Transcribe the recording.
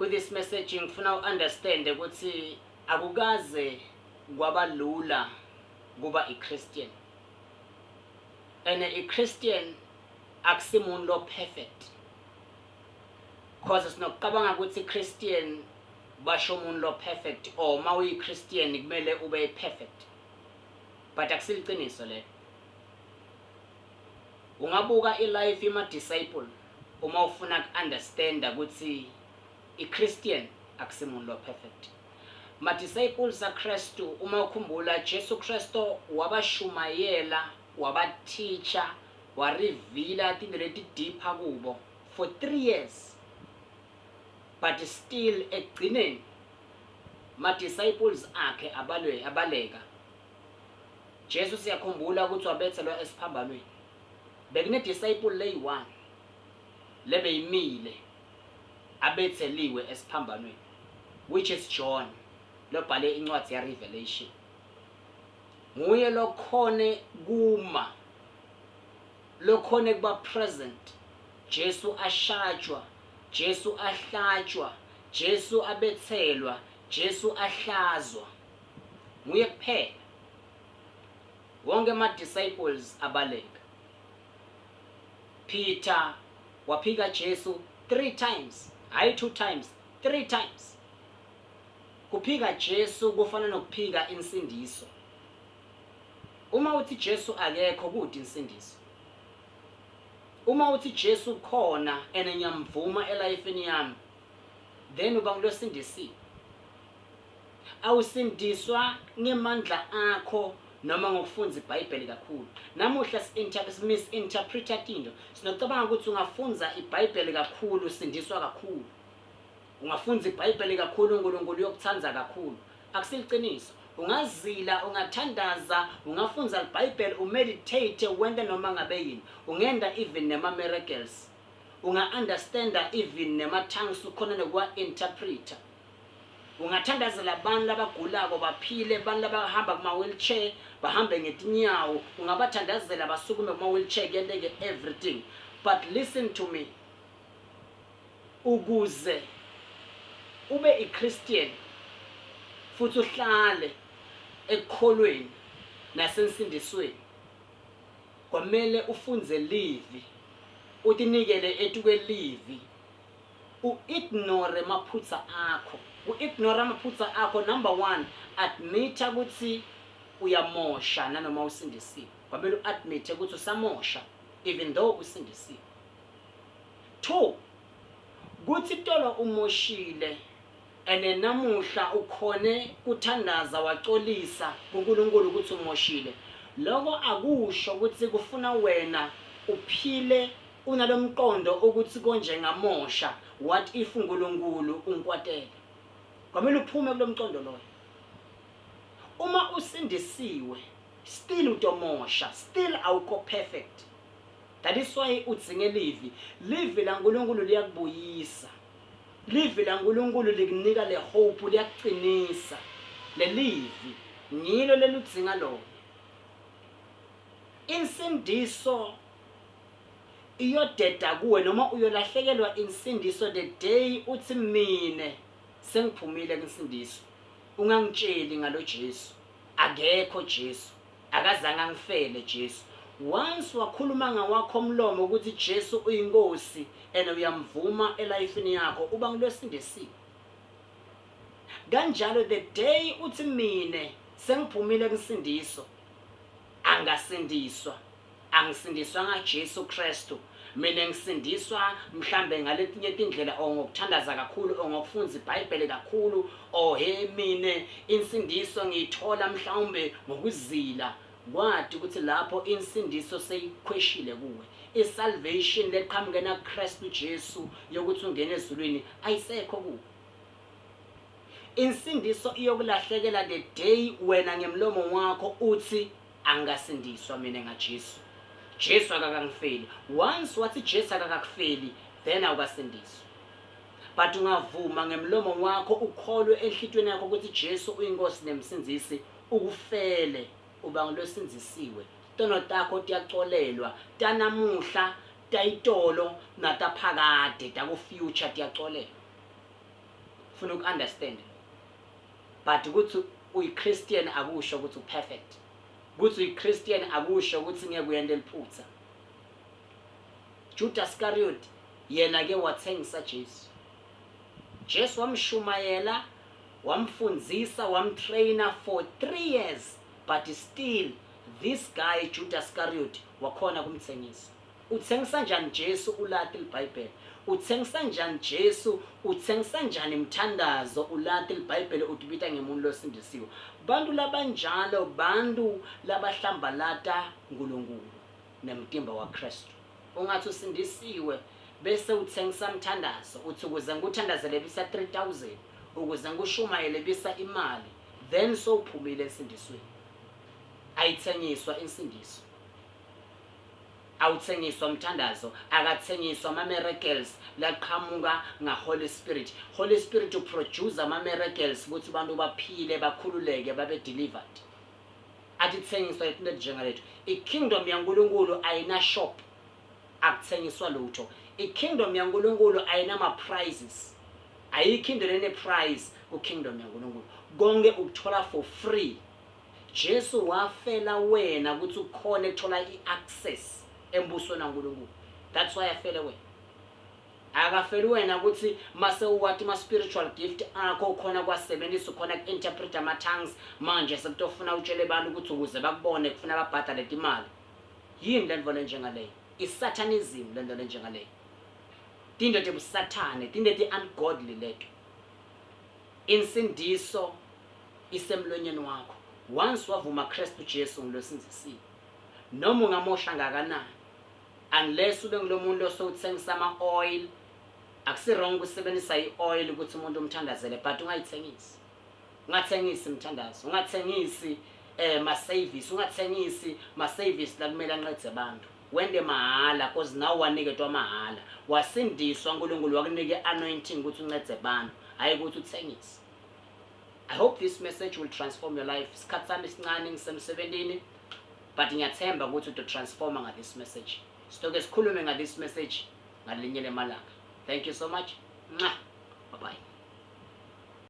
With this message ngifuna understand ukuthi akukaze kwabalula kuba iChristian. And iChristian akusimuntu lo perfect. Because sinokucabanga ukuthi iChristian basho umuntu lo perfect or mawuyi Christian kumele ube perfect. But akusiliciniso le. Ungabuka ilife yema disciple uma ufuna understand ukuthi iChristian akusimuntu lo perfect. Ma disciples aKristu uma ukhumbula Jesu Kristo wabashumayela, wabateacher, wareveala into leti deep kubo for 3 years. But still ekugcineni ma disciples akhe abaleka. Jesu siyakhumbula ukuthi wabethelwa esiphambanweni. Bekune disciple leyi-1 lebeyimile abetheliwe esiphambanweni, which is John lobhale incwadi ya Revelation. Nguye lokhone kuma, lokhone kuba present. Jesu ashajwa, Jesu ahlatshwa, Jesu abethelwa, Jesu ahlazwa. Nguye kuphela. Wonke ama disciples abaleka. Peter waphika Jesu 3 times, hayi 2 times, 3 times. Kuphika Jesu kufana nokuphika insindiso. Uma uthi Jesu akekho kuthi insindiso. Uma uthi Jesu khona ene ngiyamvuma elifeni yami, then uba ngilosindisiwe. Awusindiswa ngemandla akho noma ngokufunda iBhayibheli kakhulu. Namuhla misinterpreta into. Sinocabanga ukuthi ungafunza iBhayibheli kakhulu usindiswa kakhulu. Ungafunda iBhayibheli kakhulu uNkulunkulu uyokuthanza kakhulu. Akusiliciniso. Ungazila, ungathandaza, ungafunza iBhayibheli, umeditate wende noma ngabe yini. Ungenda even nema miracles. Unga-understanda even nema tongues ukhona nokwa interpreter. Ungathandazela abantu labagulako baphile, abantu labahamba kuma wheelchair bahambe ngetinyawo, ungabathandazela basukume kuma wheelchair kuyenteke everything. But listen to me. Ukuze ube iChristian futhi uhlale ekukholweni nasensindisweni, kwamele ufunze livi, utinikele etuke livi, uignore maphutsa akho. Uignore amaphutsa akho, number 1, admit ukuthi uyamosha nanoma usindisiwe. Kwamele uadmit ukuthi usamosha even though usindisiwe. 2, kuthi tolo umoshile ene namuhla ukhone kuthandaza wacolisa kuNkulunkulu ukuthi umoshile. Lokho akusho ukuthi kufuna wena uphile unalomqondo ukuthi konje ngamosha, what if uNkulunkulu unkwatele. Kwamele uphume kulomqondo loyo. Uma usindisiwe still utomosha, still awukho perfect. That is why udzinge livi. Livi la uNkulunkulu liyakubuyisa. Livi la uNkulunkulu likunika le hope, liyakuqinisa. Le livi ngilo leludzinga lona. Insindiso iyodeda kuwe noma uyolahlekelwa insindiso the day uthi mine sengiphumile kwinsindiso. Ungangitsheli ngalo Jesu. Akekho Jesu. Akazange angifele Jesu. Once wakhuluma ngawakho umlomo ukuthi Jesu uyinkosi ene uyamvuma elifeni yakho, uba ngilosindisiwe. Kanjalo the day uthi mine sengiphumile kwinsindiso, angasindiswa. Angisindiswa ngaJesu Kristu. Mina ngisindiswa mhlambe ngaletinye indlela ngokuthandaza kakhulu, ngokufunda iBhayibheli kakhulu, mine insindiso ngiyithola mhlawumbe ngokuzila. Kwathi ukuthi lapho insindiso seyikhweshile kuwe. Isalvation leqhamuke naKristu Jesu yokuthi ungene ezulwini ayisekho kuwe. Insindiso iyokulahlekela the day wena ngemlomo wakho uthi angasindiswa mina ngaJesu. Jesu akakangifeli. Once wathi Jesu akakufeli, then awukasindiswa. But ungavuma ngemlomo wakho ukholwe enhlitweni yakho ukuthi Jesu uyinkosi nemsindisi, ukufele uba ngilosindisiwe. Tono takho tiyacolelwa, tanamuhla, tayitolo, nataphakade, taku future tiyacolelwa. ufuna uku-understand. But ukuthi uyi-Christian akusho ukuthi u-perfect. Ukuthi uyi-Christian akusho ukuthi ngeke uyende liphutha. Judas Iscariot yena ke wathengisa Jesu. Jesu wamshumayela, wamfundzisa, wamtrainer for 3 years, but still this guy Judas Iscariot wakhona kumthengisa. Uthengisa njani Jesu ulati iBhayibheli? Uthengisa njani Jesu? Uthengisa njani imthandazo ulati iBhayibheli utibita ngemuntu losindisiwe? Bantu labanjalo bantu labahlambalata uNkulunkulu nemtimba waKristu. Ungathi usindisiwe bese uthengisa umthandazo, uthi ukuze nguthandazele bisa 3000, ukuze ngushumayele bisa imali, then so uphumile esindisweni. Ayithengiswa insindiso. Awuthengiswa umthandazo, akathengiswa ama-miracles laqhamuka nga-Holy Spirit. Holy Spirit uproduce ama-miracles ukuthi abantu baphile, bakhululeke, babe delivered. Atithengiswa izinto njengalethu. I-kingdom yaNkulunkulu ayina shop, akuthengiswa lutho. I-kingdom yaNkulunkulu ayinama prizes. Ayikho into ene prize ku-kingdom yaNkulunkulu. Konke ukuthola for free. Jesu wafela wena ukuthi ukhona ukuthola i-access embusweni kaNkulunkulu. That's why afela wena. Akafeli wena ukuthi mase uwathi ma spiritual gift akho khona kwasebenzisa khona ku-interpret ama-tongues manje sekutofuna utshele abantu ukuthi ukuze bakubone kufuna babhadale imali. Yini lento lenjengaleyo? Is-satanism lento lenjengaleyo. Tinde tebusathane, tinde ti-ungodly leto. Insindiso isemlonyeni wakho. Once wavuma Kristu Jesu ngilosindisiwe, noma ungamosha ngakanani, unless ube ngulomuntu osowuthengisa ama-oil, akusirong ukusebenzisa i-oil ukuthi umuntu umthandazele, but ungayithengisi. Ungathengisi umthandazo, ungathengisi ma-service, ungathengisi ma-service la kumele anqedze abantu. Wende mahala cause nawe waniketwa mahala. Wasindiswa uNkulunkulu wakunike anointing ukuthi uncede abantu, hayi ukuthi uthengise. I hope this message will transform your life. Isikhathi sami sincane ngisemsebenzini, but ngiyathemba ukuthi uto-transforma nga this message. Sitoke sikhulume nga this message ngalinye lemalanga. Thank you so much. Bye bye.